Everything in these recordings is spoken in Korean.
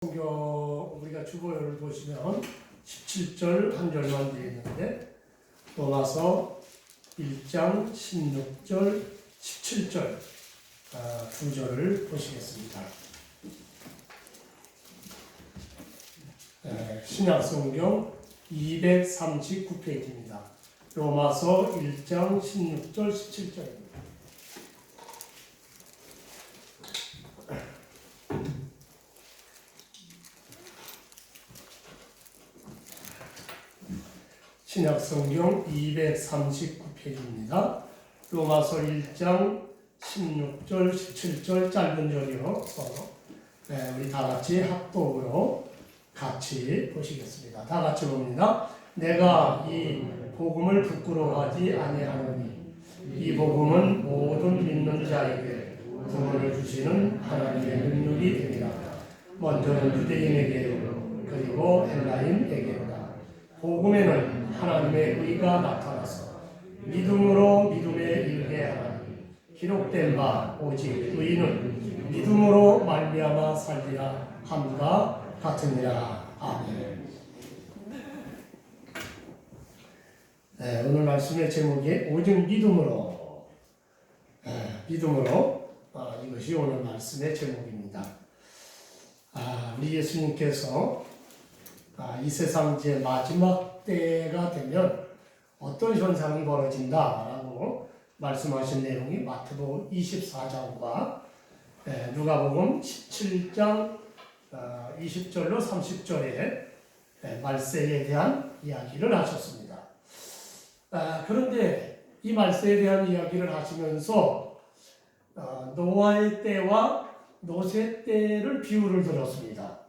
성경 우리가 주보를 보시면 17절 한 절만 되어 있는데 로마서 1장 16절 17절 두 절을 보시겠습니다. 신약성경 239페이지입니다. 로마서 1장 16절 17절입니다. 신약성경 239페이지입니다. 로마서 1장 16절 17절 짧은 절이어서 우리 다같이 합독으로 같이 보시겠습니다. 다같이 봅니다. 내가 이 복음을 부끄러워하지 아니하노니 이 복음은 모든 믿는 자에게 구원을 주시는 하나님의 능력이 됩니다. 먼저는 유대인에게요 그리고 헬라인에게로다. 복음에는 하나님의 의가 나타나서 믿음으로 믿음에 이르게 하나니 기록된 바 오직 의인은 믿음으로 말미암아 살리라 함과 같으니라. 아멘. 오늘 말씀의 제목이 오직 믿음으로 이것이 오늘 말씀의 제목입니다. 우리 예수님께서 이 세상 이제 마지막 때가 되면 어떤 현상이 벌어진다라고 말씀하신 내용이 마태복음 24장과 누가복음 17장 20절로 30절에 말세에 대한 이야기를 하셨습니다. 그런데 이 말세에 대한 이야기를 하시면서 노아의 때와 노새 때를 비유를 들었습니다.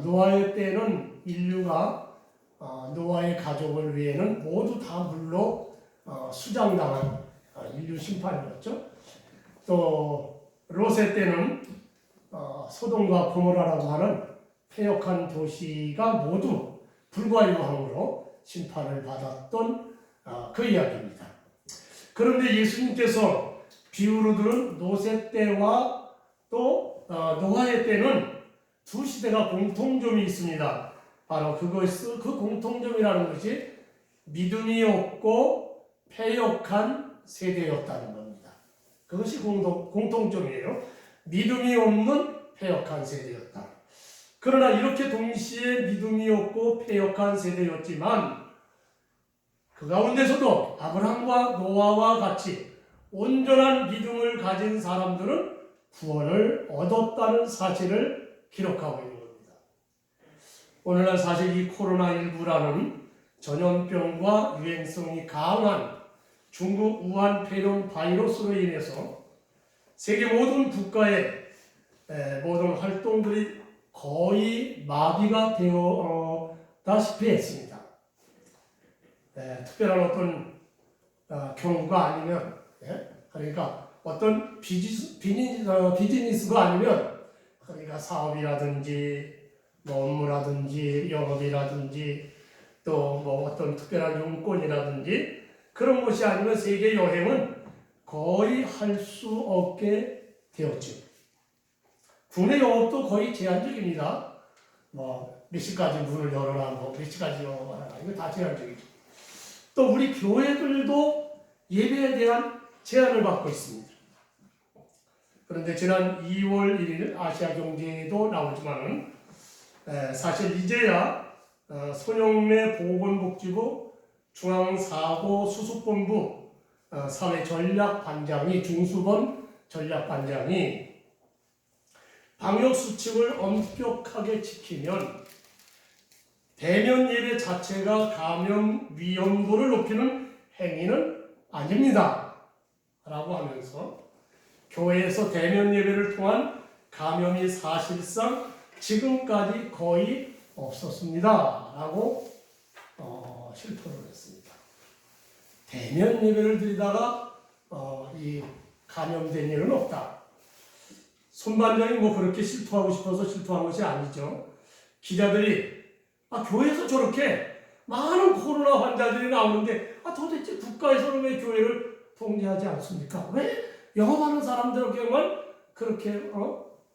노아의 때는 인류가 노아의 가족을 위해는 모두 다 물로 수장당한 인류 심판이었죠. 또 롯의 때는 소돔과 고모라라고 하는 패역한 도시가 모두 불과 유황으로 심판을 받았던 그 이야기입니다. 그런데 예수님께서 비유로 들은 노새 때와 또 노아의 때는 두 시대가 공통점이 있습니다. 바로 그 공통점이라는 것이 믿음이 없고 패역한 세대였다는 겁니다. 그것이 공통점이에요. 믿음이 없는 패역한 세대였다. 그러나 이렇게 동시에 믿음이 없고 패역한 세대였지만 그 가운데서도 아브라함과 노아와 같이 온전한 믿음을 가진 사람들은 구원을 얻었다는 사실을 기록하고 있는 겁니다. 오늘날 사실 이 코로나19라는 전염병과 유행성이 강한 중국 우한 폐렴 바이러스로 인해서 세계 모든 국가의 모든 활동들이 거의 마비가 되었다시피 했습니다. 특별한 어떤 경우가 아니면 그러니까 어떤 비즈니스가 아니면 그러니까 사업이라든지 뭐 업무라든지 영업이라든지 또 뭐 어떤 특별한 용건이라든지 그런 것이 아니면 세계 여행은 거의 할 수 없게 되었죠. 국내 영업도 거의 제한적입니다. 뭐 몇 시까지 문을 열어라, 뭐 몇 시까지 영업하라, 이거 다 제한적이죠. 또 우리 교회들도 예배에 대한 제한을 받고 있습니다. 그런데 지난 2월 1일 아시아경제에도 나오지만은 사실 이제야 손영래 보건복지부 중앙사고수습본부 사회전략반장이 중수본 전략반장이 방역수칙을 엄격하게 지키면 대면 예배 자체가 감염 위험도를 높이는 행위는 아닙니다 라고 하면서 교회에서 대면 예배를 통한 감염이 사실상 지금까지 거의 없었습니다 라고 실토를 했습니다. 대면 예배를 드리다가 이 감염된 일은 없다. 손반장이 뭐 그렇게 실토하고 싶어서 실토한 것이 아니죠. 기자들이 교회에서 저렇게 많은 코로나 환자들이 나오는데 도대체 국가에서는 왜 교회를 통제하지 않습니까? 왜 영업하는 사람들에게만 그렇게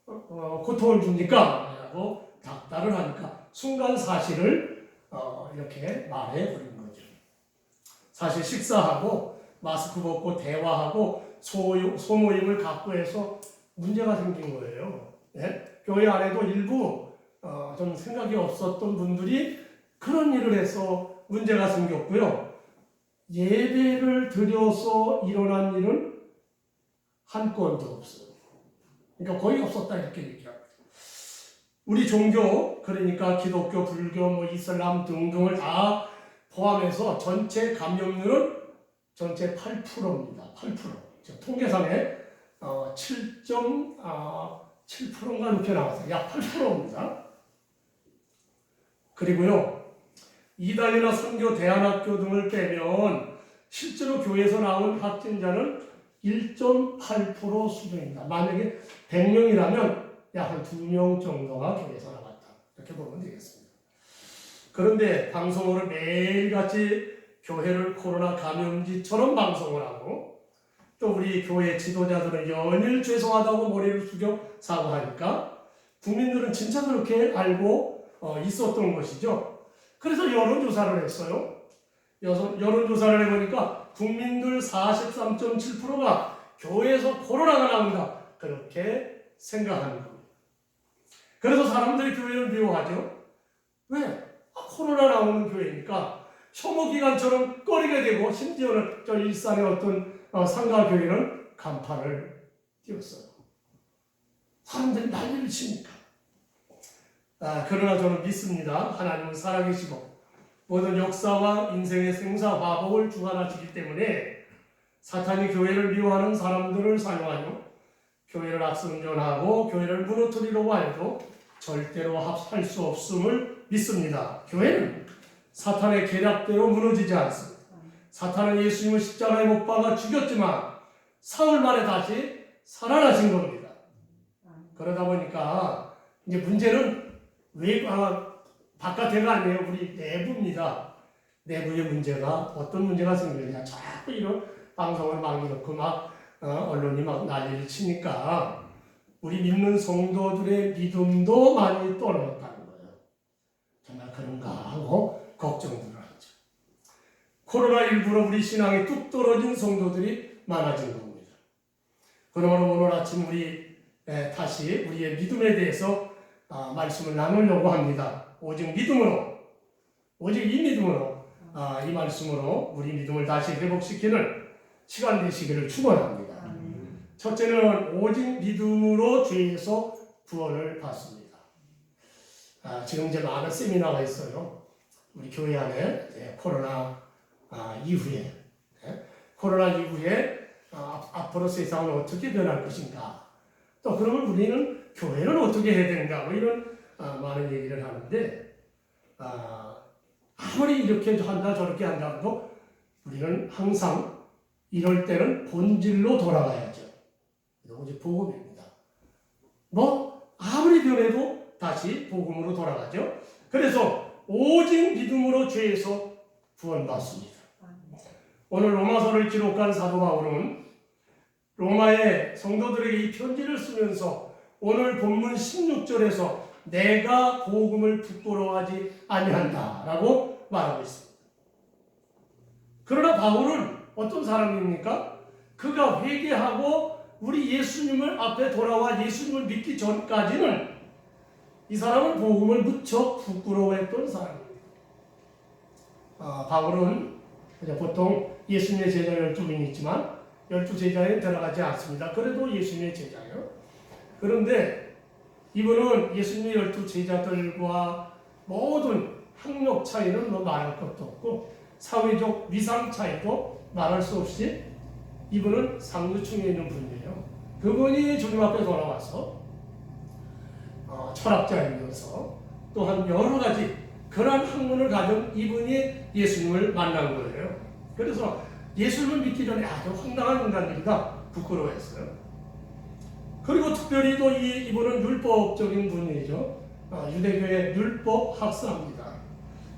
고통을 줍니까? 라고 닥달을 하니까 순간 사실을 이렇게 말해버린 거죠. 사실 식사하고 마스크 벗고 대화하고 소모임을 갖고 해서 문제가 생긴 거예요. 네? 교회 안에도 일부 좀 생각이 없었던 분들이 그런 일을 해서 문제가 생겼고요. 예배를 드려서 일어난 일은 한 건도 없어요. 그러니까 거의 없었다 이렇게 얘기합니다. 우리 종교, 그러니까 기독교, 불교, 이슬람 등등을 다 포함해서 전체 감염률은 전체 8%입니다. 8%. 통계상에 7.7%인가 이렇게 나왔어요. 약 8%입니다. 그리고요, 이단이나 선교 대안학교 등을 빼면 실제로 교회에서 나온 확진자는 1.8% 수준입니다. 만약에 100명이라면 약 한 2명 정도가 교회에서 나왔다. 이렇게 보면 되겠습니다. 그런데 방송으로 매일같이 교회를 코로나 감염지처럼 방송을 하고 또 우리 교회 지도자들은 연일 죄송하다고 머리를 숙여 사과하니까 국민들은 진짜 그렇게 알고 있었던 것이죠. 그래서 여론조사를 했어요. 여론조사를 해보니까 국민들 43.7%가 교회에서 코로나가 나온다. 그렇게 생각하는 겁니다. 그래서 사람들이 교회를 미워하죠. 왜? 코로나 나오는 교회니까 혐오기관처럼 꺼리게 되고 심지어는 저 일산의 어떤 상가교회는 간판을 띄웠어요. 사람들이 난리를 치니까. 그러나 저는 믿습니다. 하나님은 살아계시고 모든 역사와 인생의 생사화복을 주관하시기 때문에 사탄이 교회를 미워하는 사람들을 사용하여 교회를 악순전하고 교회를 무너뜨리려고 해도 절대로 할 수 없음을 믿습니다. 교회는 사탄의 계략대로 무너지지 않습니다. 사탄은 예수님을 십자가에 못 박아 죽였지만 사흘 만에 다시 살아나신 겁니다. 그러다 보니까 이제 문제는 바깥에가 아니에요. 우리 내부입니다. 내부의 문제가 어떤 문제가 생기느냐. 자꾸 이런 방송을 막 이렇고 언론이 막 난리를 치니까 우리 믿는 성도들의 믿음도 많이 떨어졌다는 거예요. 정말 그런가 하고 걱정들을 하죠. 코로나19로 우리 신앙이 뚝 떨어진 성도들이 많아진 겁니다. 그러므로 오늘 아침 우리 다시 우리의 믿음에 대해서 말씀을 나누려고 합니다. 오직 믿음으로, 오직 이 믿음으로, 이 말씀으로 우리 믿음을 다시 회복시키는 시간 되시기를 축원합니다. 첫째는 오직 믿음으로 죄에서 구원을 받습니다. 지금 이제 많은 세미나가 있어요. 우리 교회 안에 코로나 이후에 코로나 이후에 앞으로 세상은 어떻게 변할 것인가. 또 그러면 우리는 교회는 어떻게 해야 되는가. 뭐 이런 많은 얘기를 하는데 아무리 이렇게 한다 저렇게 한다고 우리는 항상 이럴 때는 본질로 돌아가야죠. 오직 복음입니다. 아무리 변해도 다시 복음으로 돌아가죠. 그래서 오직 믿음으로 죄에서 구원받습니다. 오늘 로마서를 기록한 사도 바울은 로마의 성도들에게 이 편지를 쓰면서 오늘 본문 16절에서 내가 복음을 부끄러워하지 아니한다라고 말하고 있습니다. 그러나 바울은 어떤 사람입니까? 그가 회개하고 우리 예수님을 앞에 돌아와 예수님을 믿기 전까지는 이 사람은 복음을 무척 부끄러워했던 사람입니다. 바울은 보통 예수님의 제자 12명이 있지만 12제자에 들어가지 않습니다. 그래도 예수님의 제자예요. 그런데 이분은 예수님의 12제자들과 모든 학력 차이는 말할 것도 없고 사회적 위상 차이도 말할 수 없이 이분은 상류층에 있는 분이에요. 그분이 주님 앞에 돌아와서 철학자이면서 또한 여러 가지 그런 학문을 가진 이분이 예수님을 만난 거예요. 그래서 예수님을 믿기 전에 아주 황당한 인간들이다 부끄러워했어요. 그리고 특별히 또 이분은 율법적인 분이죠. 유대교의 율법 학사입니다.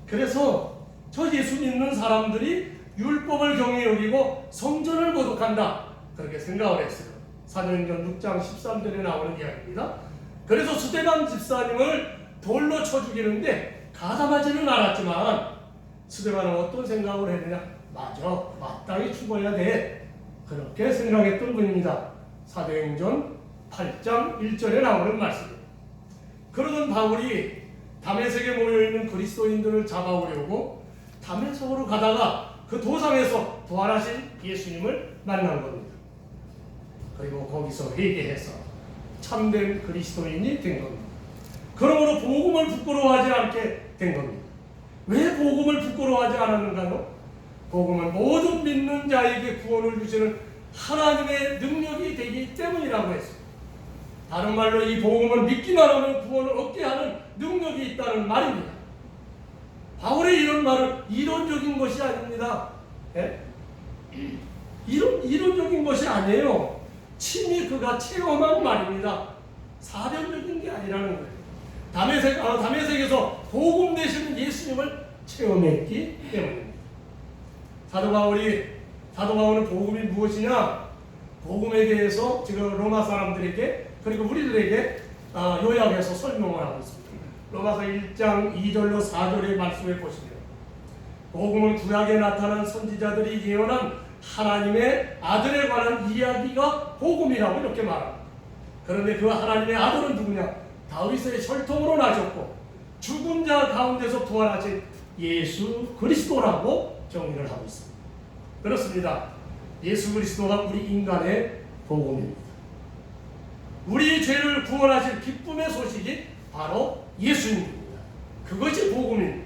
그래서 저 예수 믿는 사람들이 율법을 경히 여기고 성전을 거룩한다 그렇게 생각을 했어요. 사도행전 6장 13절에 나오는 이야기입니다. 그래서 스데반 집사님을 돌로 쳐 죽이는데 가담하지는 않았지만 스데반은 어떤 생각을 했느냐? 맞아, 마땅히 죽어야 돼. 그렇게 생각했던 분입니다. 사도행전 8장 1절에 나오는 말씀입니다. 그러던 바울이 다메섹에 모여있는 그리스도인들을 잡아오려고 다메섹으로 가다가 그 도상에서 부활하신 예수님을 만난 겁니다. 그리고 거기서 회개해서 참된 그리스도인이 된 겁니다. 그러므로 복음을 부끄러워하지 않게 된 겁니다. 왜 복음을 부끄러워하지 않았는가요? 복음은 모든 믿는 자에게 구원을 주시는 하나님의 능력이 되기 때문이라고 했습니다. 다른 말로 이 복음은 믿기만 하면 구원을 얻게 하는 능력이 있다는 말입니다. 바울의 이런 말은 이론적인 것이 아닙니다. 예? 이론적인 것이 아니에요. 친히 그가 체험한 말입니다. 사변적인 게 아니라는 거예요. 다메섹에서 복음 되시는 예수님을 체험했기 때문입니다. 사도 바울은 복음이 무엇이냐? 복음에 대해서 지금 로마 사람들에게 그리고 우리들에게 요약해서 설명을 하고 있습니다. 로마서 1장 2절로 4절의 말씀을 보시면 복음은 구약에 나타난 선지자들이 예언한 하나님의 아들에 관한 이야기가 복음이라고 이렇게 말합니다. 그런데 그 하나님의 아들은 누구냐? 다윗의 혈통으로 나셨고 죽은 자 가운데서 부활하신 예수 그리스도라고 정의를 하고 있습니다. 그렇습니다. 예수 그리스도가 우리 인간의 복음입니다. 우리 죄를 구원하실 기쁨의 소식이 바로 예수님입니다. 그것이 복음입니다.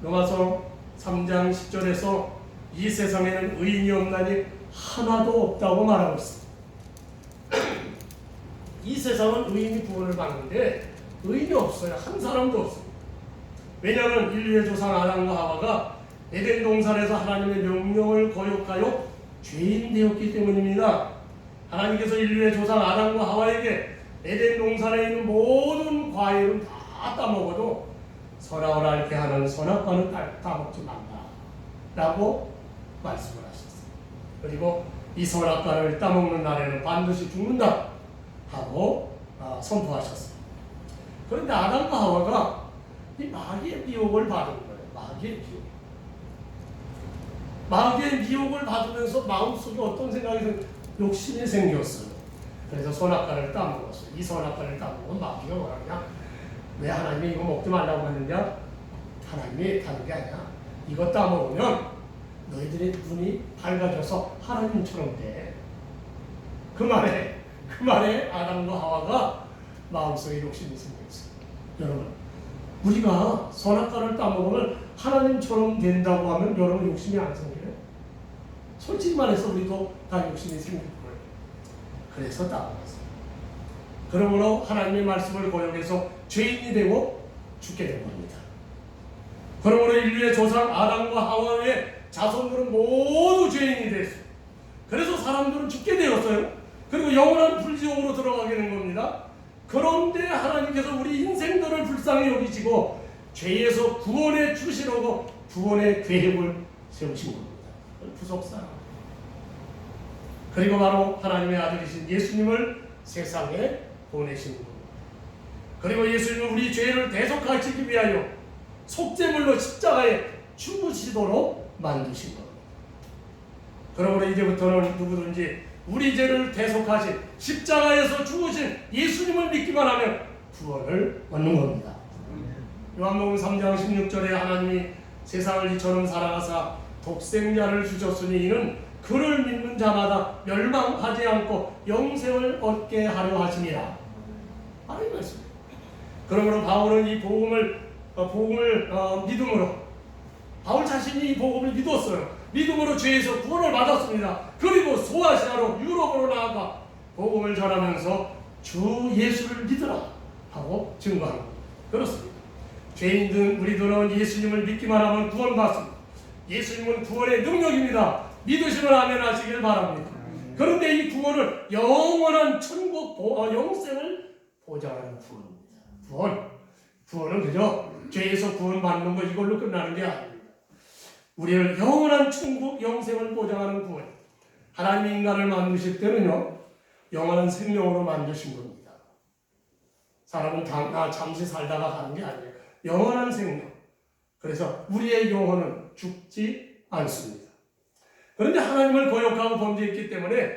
로마서 3장 10절에서 이 세상에는 의인이 없나니 하나도 없다고 말하고 있습니다. 이 세상은 의인이 구원을 받는데 의인이 없어요. 한 사람도 없습니다. 왜냐하면 인류의 조상 아담과 하와가 에덴 동산에서 하나님의 명령을 거역하여 죄인 되었기 때문입니다. 하나님께서 인류의 조상 아담과 하와에게 에덴 동산에 있는 모든 과일은 다 따먹어도 선악을 알게 하는 선악과는 따먹지 말라 라고 말씀을 하셨어요. 그리고 이 선악과를 따먹는 날에는 반드시 죽는다 하고 선포하셨어요. 그런데 아담과 하와가 이 마귀의 미혹을 받은 거예요. 마귀의 미혹을 받으면서 마음속에 어떤 생각이 욕심이 생겼어요. 그래서 선악과를 따먹었어요. 이 선악과를 따먹으면 마귀가 뭐라냐? 왜 하나님이 이거 먹지 말라고 했느냐? 하나님이 다른 게 아니야. 이거 따먹으면 너희들의 눈이 밝아져서 하나님처럼 돼. 그 말에 아담과 하와가 마음속에 욕심이 생겼어요. 여러분, 우리가 선악과를 따먹으면 하나님처럼 된다고 하면 여러분 욕심이 안 생겨요? 솔직히 말해서 우리도 다 욕심이 생길 거예요. 그래서 따먹었어요. 그러므로 하나님의 말씀을 거역해서 죄인이 되고 죽게 된 겁니다. 그러므로 인류의 조상 아담과 하와의 자손들은 모두 죄인이 됐어요. 그래서 사람들은 죽게 되었어요. 그리고 영원한 불지옥으로 들어가게 된 겁니다. 그런데 하나님께서 우리 인생들을 불쌍히 여기시고 죄에서 구원해 주시려고 구원의 계획을 세우신 겁니다. 부속사랑. 그리고 바로 하나님의 아들이신 예수님을 세상에 보내신 겁니다. 그리고 예수님은 우리 죄를 대속하시기 위하여 속죄물로 십자가에 죽으시도록 만드신 겁니다. 그러므로 이제부터는 누구든지 우리 죄를 대속하신 십자가에서 죽으신 예수님을 믿기만 하면 구원을 얻는 겁니다. 요한복음 3장 16절에 하나님이 세상을 이처럼 사랑하사 독생자를 주셨으니 이는 그를 믿는 자마다 멸망하지 않고 영생을 얻게 하려 하심이라. 하나님 말씀. 그러므로 바울은 이 복음을 믿음으로, 바울 자신이 이 복음을 믿었어요. 믿음으로 죄에서 구원을 받았습니다. 그리고 소아시아로 유럽으로 나아가 복음을 전하면서 주 예수를 믿으라 하고 증거합니다. 그렇습니다. 죄인들 우리들은 예수님을 믿기만 하면 구원받습니다. 예수님은 구원의 능력입니다. 믿으시면 아멘 하시길 바랍니다. 그런데 이 구원을 영원한 천국 영생을 보장하는 구원입니다. 구원은 그저 죄에서 구원받는 거 이걸로 끝나는 게 아닙니다. 우리를 영원한 천국 영생을 보장하는 구원. 하나님이 인간을 만드실 때는요 영원한 생명으로 만드신 겁니다. 사람은 잠시 살다가 가는 게 아니에요. 영원한 생명. 그래서 우리의 영혼은 죽지 않습니다. 그런데 하나님을 거역하고 범죄했기 때문에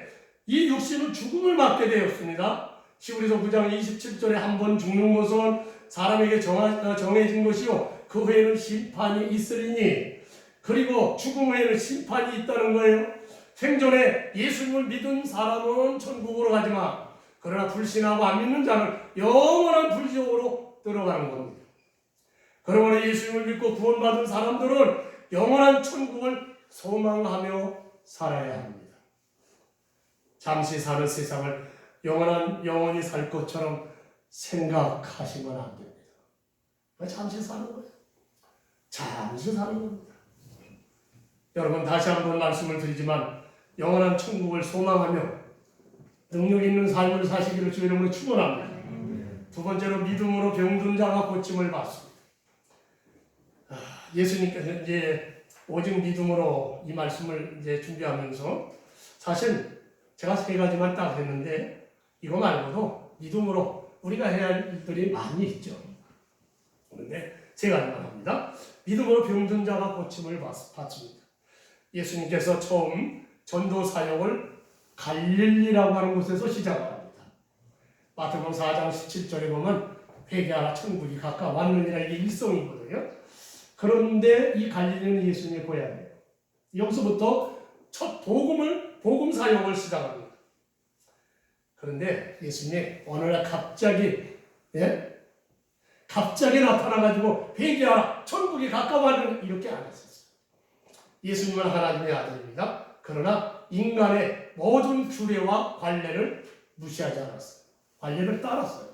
이 육신은 죽음을 맞게 되었습니다. 히브리서 9장 27절에 한 번 죽는 것은 사람에게 정해진 것이요 그 후에는 심판이 있으리니, 그리고 죽음 후에는 심판이 있다는 거예요. 생전에 예수님을 믿은 사람은 천국으로 가지만 그러나 불신하고 안 믿는 자는 영원한 불지옥으로 들어가는 겁니다. 그러므로 예수님을 믿고 구원받은 사람들은 영원한 천국을 소망하며 살아야 합니다. 잠시 사는 세상을 영원히 살 것처럼 생각하시면 안 됩니다. 잠시 사는 거예요. 잠시 사는 겁니다. 여러분, 다시 한번 말씀을 드리지만 영원한 천국을 소망하며 능력 있는 삶을 사시기를 주의 이름으로 축원합니다. 두 번째로 믿음으로 병든 자가 고침을 받습니다. 예수님께서 이제 오직 믿음으로 이 말씀을 이제 준비하면서 사실 제가 세 가지만 딱 했는데 이거 말고도 믿음으로 우리가 해야 할 일들이 많이 있죠. 그런데 세 가지만 합니다. 믿음으로 병든 자가 고침을 받습니다. 예수님께서 처음 전도 사역을 갈릴리라고 하는 곳에서 시작합니다. 마태복음 4장 17절에 보면 회개하라 천국이 가까웠느니라, 이게 일성이거든요. 그런데 이 갈릴리는 예수님의 고향이에요. 여기서부터 첫 복음 사역을 시작합니다. 그런데 예수님이 어느 날 갑자기 나타나가지고 회개하라 천국이 가까워하는 이렇게 안 했었어요. 예수님은 하나님의 아들입니다. 그러나 인간의 모든 규례와 관례를 무시하지 않았어요. 관례를 따랐어요.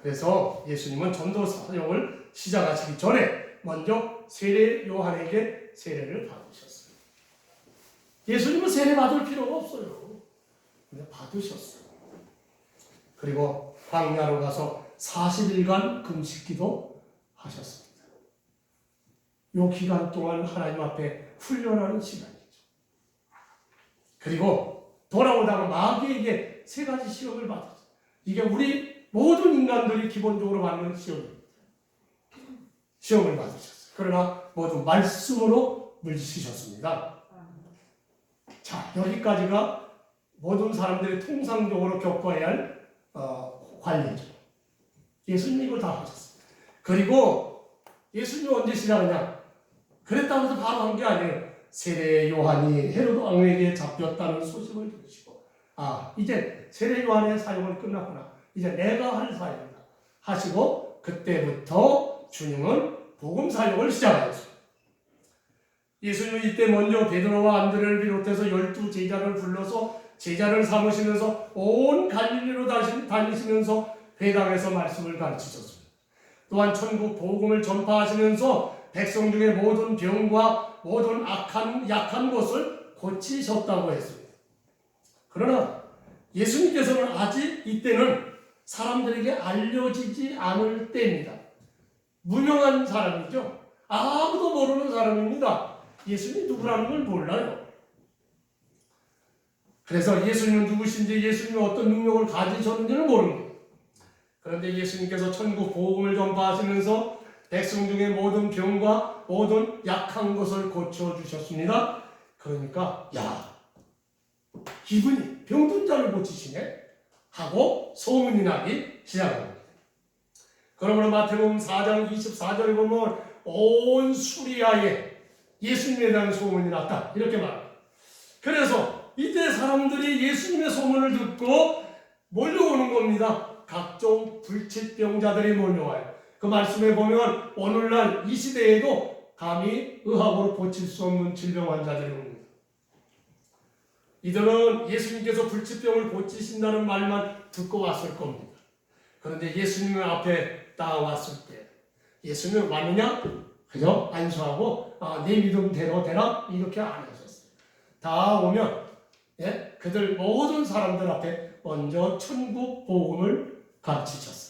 그래서 예수님은 전도 사역을 시작하시기 전에 먼저 세례 요한에게 세례를 받으셨어요. 예수님은 세례 받을 필요가 없어요. 근데 받으셨어요. 그리고 광야로 가서 40일간 금식기도 하셨습니다. 이 기간 동안 하나님 앞에 훈련하는 시간이죠. 그리고 돌아오다가 마귀에게 세 가지 시험을 받았어요. 이게 우리 모든 인간들이 기본적으로 받는 시험입니다. 시험을 받으셨어요. 그러나 모두 말씀으로 물리치셨습니다. 자, 여기까지가 모든 사람들이 통상적으로 겪어야 할 관리죠. 예수님이 이걸 다 하셨어요. 그리고 예수님이 언제 시작하냐? 그랬다고 해서 바로 한 게 아니에요. 세례 요한이 헤로드 왕에게 잡혔다는 소식을 들으시고, 이제 세례 요한의 사역은 끝났구나. 이제 내가 할 사역이다 하시고, 그때부터 주님은 복음 사역을 시작하셨어요. 예수님은 이때 먼저 베드로와 안드레를 비롯해서 12 제자를 불러서 제자를 삼으시면서 온 갈릴리로 다니시면서 회당에서 말씀을 가르치셨습니다. 또한 천국 복음을 전파하시면서 백성 중에 모든 병과 모든 약한 것을 고치셨다고 했습니다. 그러나 예수님께서는 아직 이때는 사람들에게 알려지지 않을 때입니다. 무명한 사람이죠. 아무도 모르는 사람입니다. 예수님이 누구라는 걸 몰라요. 그래서 예수님은 누구신지, 예수님이 어떤 능력을 가지셨는지는 모릅니다. 그런데 예수님께서 천국 복음을 전파하시면서 백성 중에 모든 병과 모든 약한 것을 고쳐주셨습니다. 그러니까 이분이 병든 자를 고치시네 하고 소문이 나기 시작합니다. 그러므로 마태복음 4장 24절에 보면 온 수리아에 예수님에 대한 소문이 났다 이렇게 말합니다. 그래서 이때 사람들이 예수님의 소문을 듣고 몰려오는 겁니다. 각종 불치병자들이 몰려와요. 그 말씀에 보면 오늘날 이 시대에도 감히 의학으로 고칠 수 없는 질병 환자들이 옵니다. 이들은 예수님께서 불치병을 고치신다는 말만 듣고 왔을 겁니다. 그런데 예수님 앞에 딱 왔을 때 예수님은 왔느냐? 그죠? 안수하고 네 믿음대로 되라? 이렇게 안 하셨어요. 다 오면 그들 모든 사람들 앞에 먼저 천국 복음을 가르치셨어요.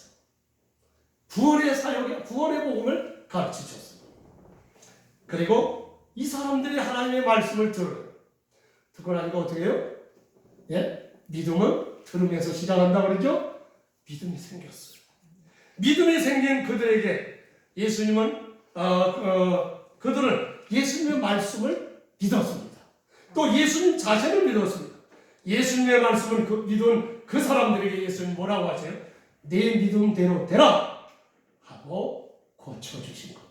구원의 사역에 구원의 복음을 가르치셨어요. 그리고 이 사람들이 하나님의 말씀을 들어요. 듣고 나니까 어떻게 해요? 믿음은 들음에서 시작한다 그러죠? 믿음이 생겼어요. 믿음이 생긴 그들에게 예수님은 그들은 예수님의 말씀을 믿었습니다. 또 예수님 자신을 믿었습니다. 예수님의 말씀을 믿은 그 사람들에게 예수님 뭐라고 하세요? 내 믿음대로 되라 하고 고쳐주신 겁니다.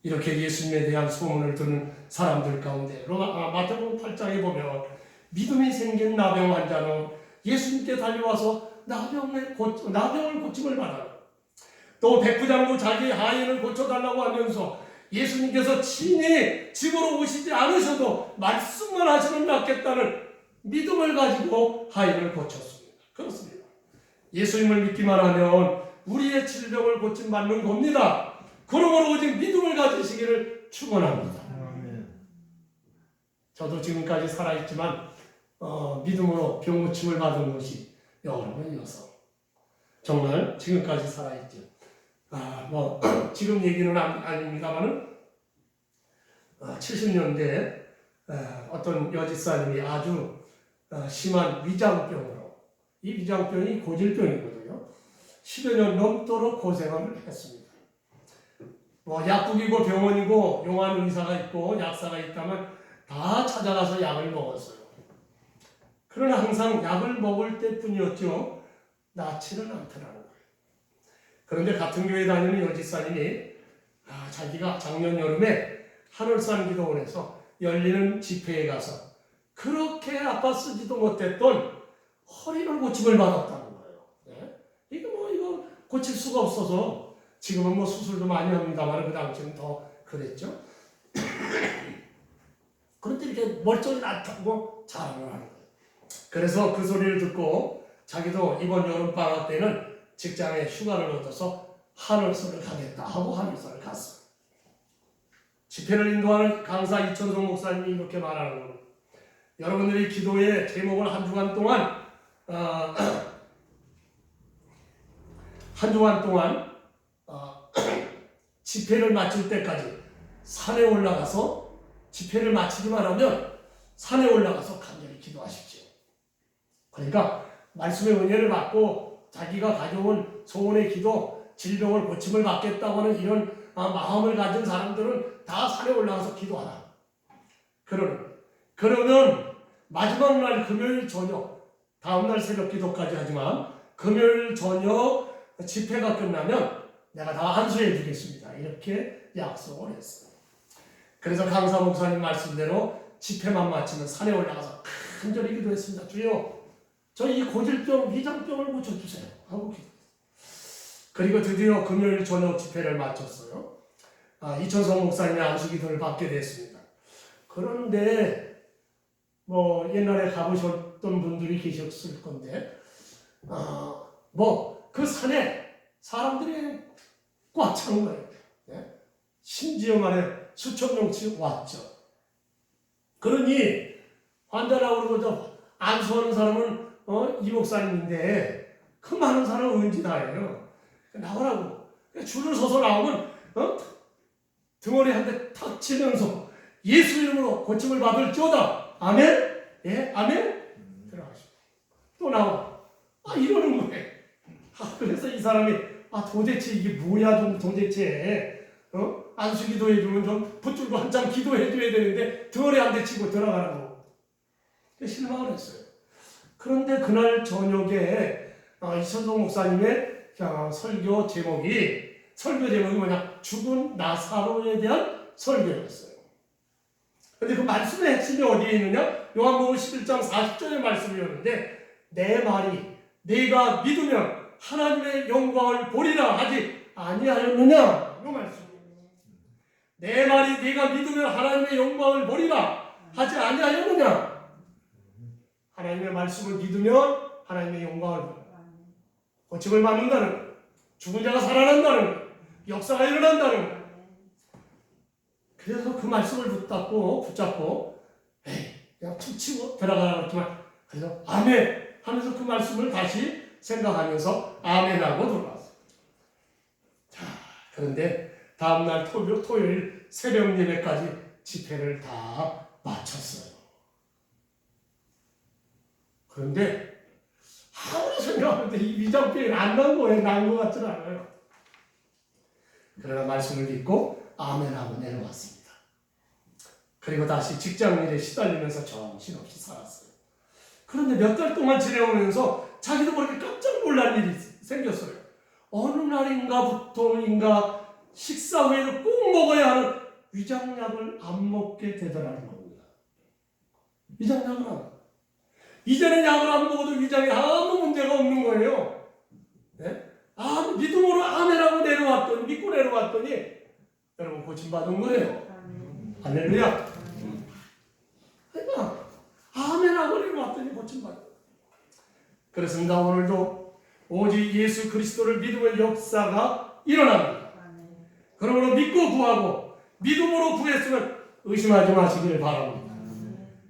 이렇게 예수님에 대한 소문을 듣는 사람들 가운데 마태복음 8장에 보면 믿음이 생긴 나병 환자는 예수님께 달려와서 나병을 고침을 받아요. 또 백부장도 자기 하인을 고쳐달라고 하면서 예수님께서 친히 집으로 오시지 않으셔도 말씀만 하시면 낫겠다는 믿음을 가지고 하인을 고쳤습니다. 그렇습니다. 예수님을 믿기만 하면 우리의 질병을 고침받는 겁니다. 그러므로 오직 믿음을 가지시기를 축원합니다. 저도 지금까지 살아있지만 믿음으로 병 고침을 받은 것이 여러 번이어서 정말 지금까지 살아있죠. 지금 얘기는 아닙니다만은 70년대 어떤 여집사님이 아주 심한 위장병으로, 이 위장병이 고질병이거든요. 10여 년 넘도록 고생을 했습니다. 약국이고 병원이고 용한 의사가 있고 약사가 있다면 다 찾아가서 약을 먹었어요. 그러나 항상 약을 먹을 때뿐이었죠. 낫지는 않더라는 거예요. 그런데 같은 교회 다니는 여집사님이 자기가 작년 여름에 하늘산 기도원에서 열리는 집회에 가서 그렇게 아팠지도 못했던 허리를 고침을 받았다는 거예요. 네? 이거 고칠 수가 없어서 지금은 수술도 많이 합니다만 그 당시는 더 그랬죠. 그런데 이렇게 멀쩡히 낫다고 자랑을 하는 거예요. 그래서 그 소리를 듣고 자기도 이번 여름방학 때는 직장에 휴가를 얻어서 하늘선을 가겠다 하고 하늘선을 갔어요. 집회를 인도하는 강사 이천성 목사님이 이렇게 말하는 겁니다. 여러분들이 기도의 제목을 한 주간 동안 집회를 마칠 때까지 산에 올라가서 집회를 마치기만 하면 산에 올라가서 간절히 기도하십시오. 그러니까 말씀의 은혜를 받고 자기가 가져온 소원의 기도, 질병을 고침을 받겠다고 하는 이런 마음을 가진 사람들은 다 산에 올라가서 기도하라. 그러면 마지막 날 금요일 저녁, 다음날 새벽 기도까지 하지만 금요일 저녁 집회가 끝나면 내가 다 안수해 주겠습니다. 이렇게 약속을 했어요. 그래서 강사 목사님 말씀대로 집회만 마치면 산에 올라가서 간절히 기도했습니다. 주여, 저 이 고질병, 위장병을 고쳐주세요 하고 기도했어요. 그리고 드디어 금요일 저녁 집회를 마쳤어요. 이천성 목사님의 안수 기도를 받게 됐습니다. 그런데 옛날에 가보셨던 분들이 계셨을 건데 그 산에 사람들이 꽉 찬 거예요. 네? 심지어 말해 수천 명씩 왔죠. 그러니 환자라고 그러고 안수하는 사람은 이 목사님인데 그 많은 사람은 은지다예요. 나오라고 줄을 서서 나오면 등허리 한 대 탁 치면서 예수 이름으로 고침을 받을지어다. 아멘? 예? 아멘? 들어가시고 또 나와. 이러는 거예요. 그래서 이 사람이 도대체 이게 뭐야 좀 도대체 안수 기도해 주면 좀 붙들고 한참 기도해 줘야 되는데 등허리 한 대 치고 들어가라고 실망을 했어요. 그런데 그날 저녁에 이천성 목사님의 설교 제목이 뭐냐? 죽은 나사로에 대한 설교였어요. 그런데 그 말씀의 핵심이 어디에 있느냐? 요한복음 11장 40절의 말씀이었는데 내 말이 네가 믿으면 하나님의 영광을 보리라 하지 아니하였느냐? 이 말씀이에요. 내 말이 네가 믿으면 하나님의 영광을 보리라 하지 아니하였느냐? 하나님의 말씀을 믿으면 하나님의 영광을 보리라. 고침을 받는다는 거예요. 죽은 자가 살아난다는 거예요. 역사가 일어난다는 거예요. 그래서 그 말씀을 붙잡고 그냥 툭 치고 들어가라고 했지만 그래서 아멘 하면서 그 말씀을 다시 생각하면서 아멘하고 들어왔어요. 자, 그런데 다음날 토요일 새벽 예배까지 집회를 다 마쳤어요. 그런데 아무리 생각하는데 이 위장병이 안 난 거예요. 난 거 같진 않아요. 그러나 말씀을 믿고 아멘하고 내려왔습니다. 그리고 다시 직장 일에 시달리면서 정신없이 살았어요. 그런데 몇 달 동안 지내오면서 자기도 모르게 깜짝 놀란 일이 생겼어요. 어느 날인가부터인가 식사 후에는 꼭 먹어야 하는 위장약을 안 먹게 되더라는 겁니다. 위장약을 안 먹어요. 이제는 약을 안 먹어도 위장에 아무 문제가 없는 거예요. 네? 믿음으로 아멘하고 믿고 내려왔더니 여러분 고침받은 거예요. 할렐루야. 그러니까 아멘하고 내려왔더니 고침받은 거예요. 그렇습니다. 오늘도 오직 예수 그리스도를 믿음의 역사가 일어납니다. 그러므로 믿고 구하고 믿음으로 구했으면 의심하지 마시기를 바랍니다.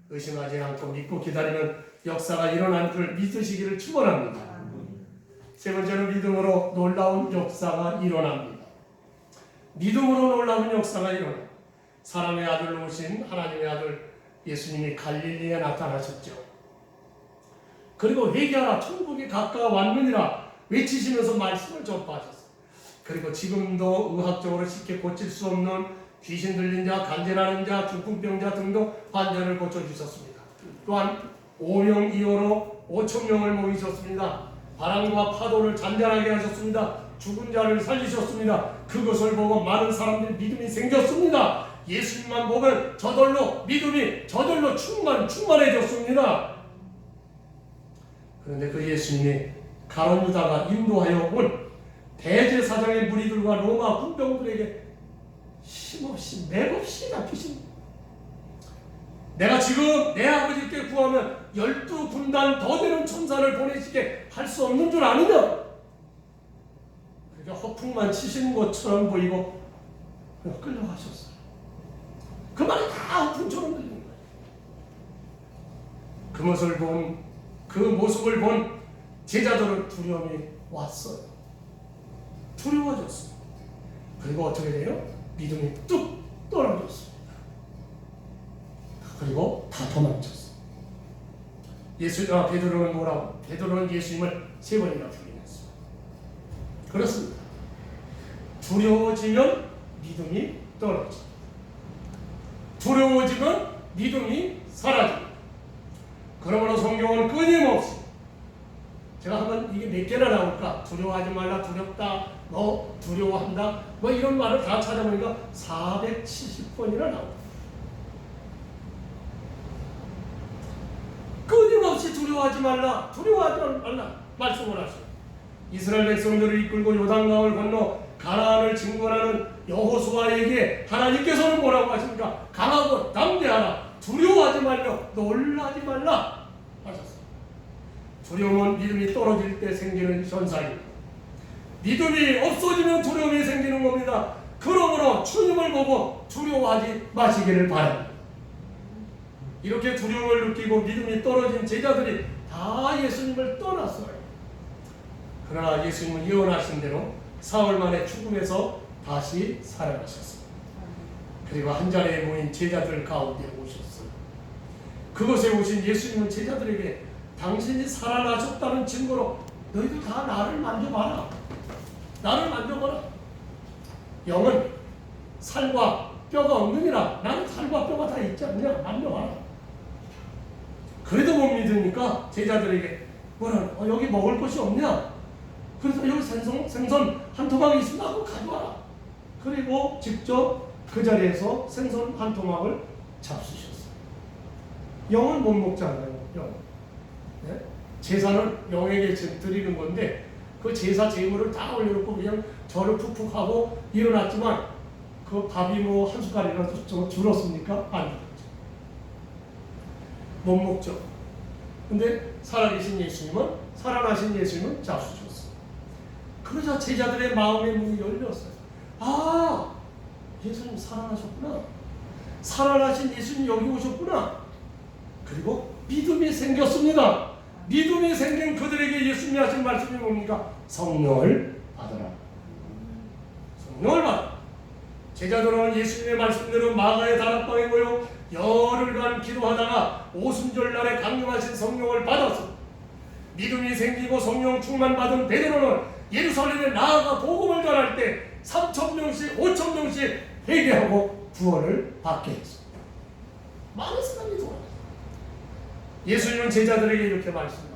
의심하지 않고 믿고 기다리는 역사가 일어나는 줄 믿으시기를 축원합니다. 세 번째는 믿음으로 놀라운 역사가 일어납니다. 믿음으로 놀라운 역사가 일어납니다. 사람의 아들로 오신 하나님의 아들 예수님이 갈릴리에 나타나셨죠. 그리고 회개하라 천국이 가까워왔느니라 외치시면서 말씀을 전파하셨어요. 그리고 지금도 의학적으로 쉽게 고칠 수 없는 귀신 들린 자, 간질하는 자, 중풍병자 등도 환자를 고쳐주셨습니다. 또한 오병이어로 5,000명을 모이셨습니다. 바람과 파도를 잔잔하게 하셨습니다. 죽은 자를 살리셨습니다. 그것을 보고 많은 사람들이 믿음이 생겼습니다. 예수님만 보면 저절로 믿음이 저절로 충만해졌습니다. 그런데 그 예수님이 가룟 유다가 인도하여 온 대제사장의 무리들과 로마 군병들에게 힘없이 맥없이 잡히십니다. 내가 지금 내 아버지께 구하면 12군단 더 되는 천사를 보내시게 할 수 없는 줄 아느냐? 그렇게 허풍만 치시는 것처럼 보이고 끌려가셨어요. 그 말이 다 허풍처럼 들리는 거예요. 그 모습을 본 제자들은 두려움이 왔어요. 두려워졌어요. 그리고 어떻게 돼요? 믿음이 뚝 떨어졌습니다. 그리고 다 도망쳤어요. 베드로는 뭐라고? 베드로는 예수님을 3번이나 부인했어요. 그렇습니다. 두려워지면 믿음이 떨어집니다. 두려워지면 믿음이 사라집니다. 그러므로 성경은 끊임없이 제가 한번 이게 몇 개나 나올까? 두려워하지 말라, 두렵다, 너 두려워한다, 뭐 이런 말을 다 찾아보니까 470번이나 나옵니다. 끊임없이 두려워하지 말라 말씀을 하셔요. 이스라엘 백성들을 이끌고 요단강을 건너 가나안을 진군하는 여호수아에게 하나님께서는 뭐라고 하십니까? 강하고 담대하라, 두려워하지 말며 놀라지 말라 하셨어요. 두려움은 믿음이 떨어질 때 생기는 현상입니다. 믿음이 없어지면 두려움이 생기는 겁니다. 그러므로 주님을 보고 두려워하지 마시기를 바랍니다. 이렇게 두려움을 느끼고 믿음이 떨어진 제자들이 다 예수님을 떠났어요. 그러나 예수님은 예언하신 대로 사흘 만에 죽음에서 다시 살아나셨습니다. 그리고 한자리에 모인 제자들 가운데 오셨어요. 그곳에 오신 예수님은 제자들에게 당신이 살아나셨다는 증거로 너희들 다 나를 만져봐라. 나를 만져봐라. 영은 살과 뼈가 없느니라. 나는 살과 뼈가 다 있지 않냐. 만져봐라. 그래도 못 믿으니까 제자들에게 여기 먹을 것이 없냐? 그래서 여기 생선 한 토막이 있으면 하고 가져와라. 그리고 직접 그 자리에서 생선 한 토막을 잡수셨어요. 영은 못 먹잖아요. 영. 네? 제사는 영에게 드리는 건데 그 제사 제물을 다 올려놓고 그냥 절을 푹푹 하고 일어났지만 그 밥이 뭐 한 숟갈이라도 좀 줄었습니까? 안 줄었죠. 못 먹죠. 근데 살아나신 예수님은 잡수셨어요. 그러자 제자들의 마음의 문이 열렸어요. 예수님 살아나셨구나. 살아나신 예수님 여기 오셨구나. 그리고 믿음이 생겼습니다. 믿음이 생긴 그들에게 예수님이 하신 말씀이 뭡니까? 성령을 받으라. 성령을 받으라. 제자들은 예수님의 말씀대로 마가의 다락방에 모여 열흘간 기도하다가 오순절날에 강림하신 성령을 받았습니다. 믿음이 생기고 성령 충만 받은 베드로는 예루살렘에 나아가 복음을 전할 때 3,000명씩 5,000명씩 회개하고 구원을 받게 했습니다. 많은 사람이 돌아갔어요. 예수님은 제자들에게 이렇게 말씀하셨어요.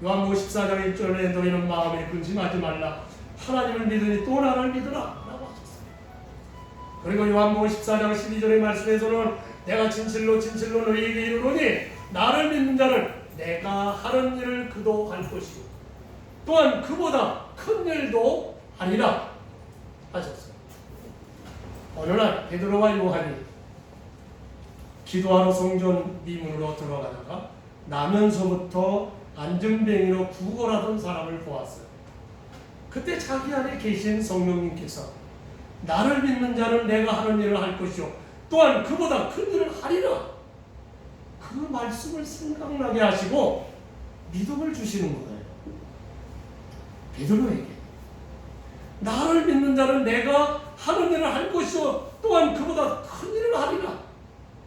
요한복음 14장 1절에 너희는 마음에 근심하지 말라. 하나님을 믿으니 또 나를 믿으라 라고 하셨어요. 그리고 요한복음 14장 12절의 말씀에서는 내가 진실로 진실로 너희에게 이르노니 나를 믿는 자는 내가 하는 일을 그도 할 것이고 또한 그보다 큰 일도 하리라 하셨어요. 어느 날 베드로와 요한이 기도하러 성전 미문으로 들어가다가 나면서부터 안전뱅이로 구걸하던 사람을 보았어요. 그때 자기 안에 계신 성령님께서 나를 믿는 자는 내가 하는 일을 할 것이요 또한 그보다 큰 일을 하리라 그 말씀을 생각나게 하시고 믿음을 주시는 거예요. 베드로에게 나를 믿는 자는 내가 하는 일을 할 것이요 또한 그보다 큰 일을 하리라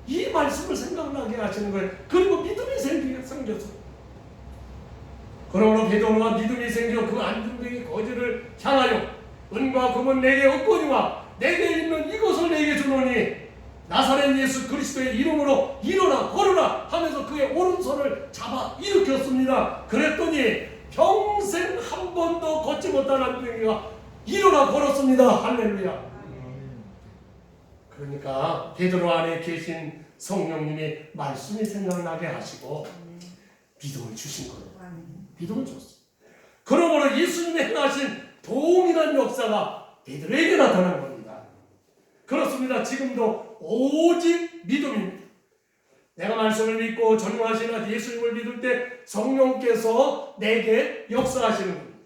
이 말씀을 생각나게 하시는 거예요. 그리고 믿음이 생겨서 그러므로 베드로가 믿음이 생겨 그 안전뱅이 거지를 향하여 은과 금은 내게 없거니와 내게 있는 이것을 내게 주노니 나사렛 예수 그리스도의 이름으로 일어나 걸으라 하면서 그의 오른손을 잡아 일으켰습니다. 그랬더니 평생 한 번도 걷지 못한 안전뱅이가 일어나 걸었습니다. 할렐루야. 그러니까 베드로 안에 계신 성령님이 말씀이 생각나게 하시고 믿음을 주신 거예요. 믿음을 줬어요. 그러므로 예수님이 행하신 동일한 역사가 베드로에게 나타난 겁니다. 그렇습니다. 지금도 오직 믿음입니다. 내가 말씀을 믿고 전능하신 예수님을 믿을 때 성령께서 내게 역사하시는 겁니다.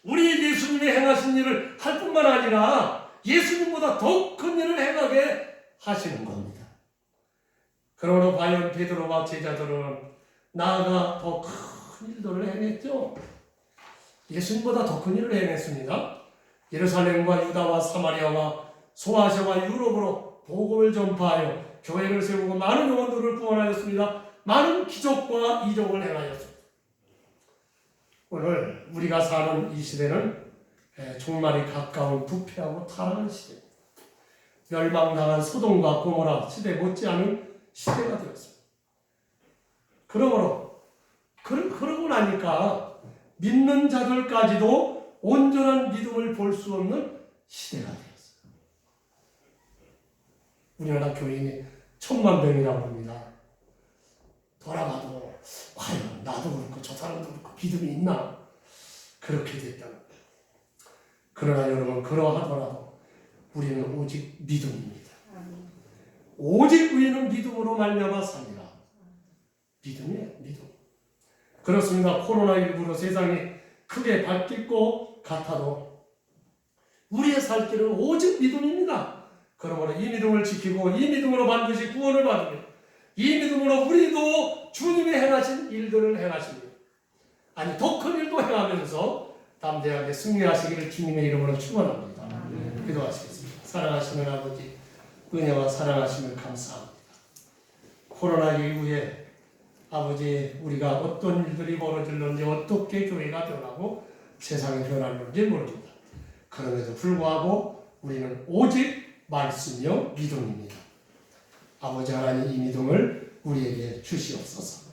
우리 예수님이 행하신 일을 할 뿐만 아니라 예수님보다 더 큰 일을 행하게 하시는 겁니다. 그러므로 과연 베드로와 제자들은 나아가 더 큰 일들을 행했죠. 예수님보다 더 큰 일을 행했습니다. 예루살렘과 유다와 사마리아와 소아시아와 유럽으로 복음을 전파하여 교회를 세우고 많은 영혼들을 구원하였습니다. 많은 기적과 이적을 행하였습니다. 오늘 우리가 사는 이 시대는 종말이 가까운 부패하고 타락한 시대입니다. 멸망당한 소돔과 고모라 시대 못지않은 시대가 되었습니다. 그러므로 그러고 나니까 믿는 자들까지도 온전한 믿음을 볼 수 없는 시대가 되었어요. 우리나라 교인이 10,000,000명이라고 합니다. 돌아봐도 과연 나도 그렇고 저 사람도 그렇고 믿음이 있나? 그렇게 됐다는 거예요. 그러나 여러분 그러하더라도 우리는 오직 믿음입니다. 오직 우리는 믿음으로 말미암아 삽니다. 믿음이에요. 믿음. 그렇습니다. 코로나19로 세상이 크게 바뀔 것 같아도 우리의 살 길은 오직 믿음입니다. 그러므로 이 믿음을 지키고 이 믿음으로 반드시 구원을 받으며 이 믿음으로 우리도 주님이 행하신 일들을 행하십니다. 아니 더 큰 일도 행하면서 담대하게 승리하시기를 주님의 이름으로 축원합니다. 기도하시겠습니다. 사랑하시는 아버지 은혜와 사랑하심을 감사합니다. 코로나 이후에 아버지 우리가 어떤 일들이 벌어질는지 어떻게 교회가 변하고 세상이 변할는지 모릅니다. 그럼에도 불구하고 우리는 오직 말씀이요 믿음입니다. 아버지 하나님 이 믿음을 우리에게 주시옵소서.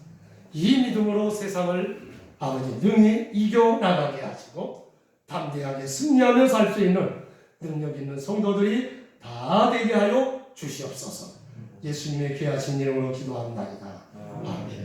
이 믿음으로 세상을 아버지 능히 이겨나가게 하시고 담대하게 승리하며 살 수 있는 능력 있는 성도들이 다 되게 하여 주시옵소서. 예수님의 귀하신 이름으로 기도합니다. 아멘.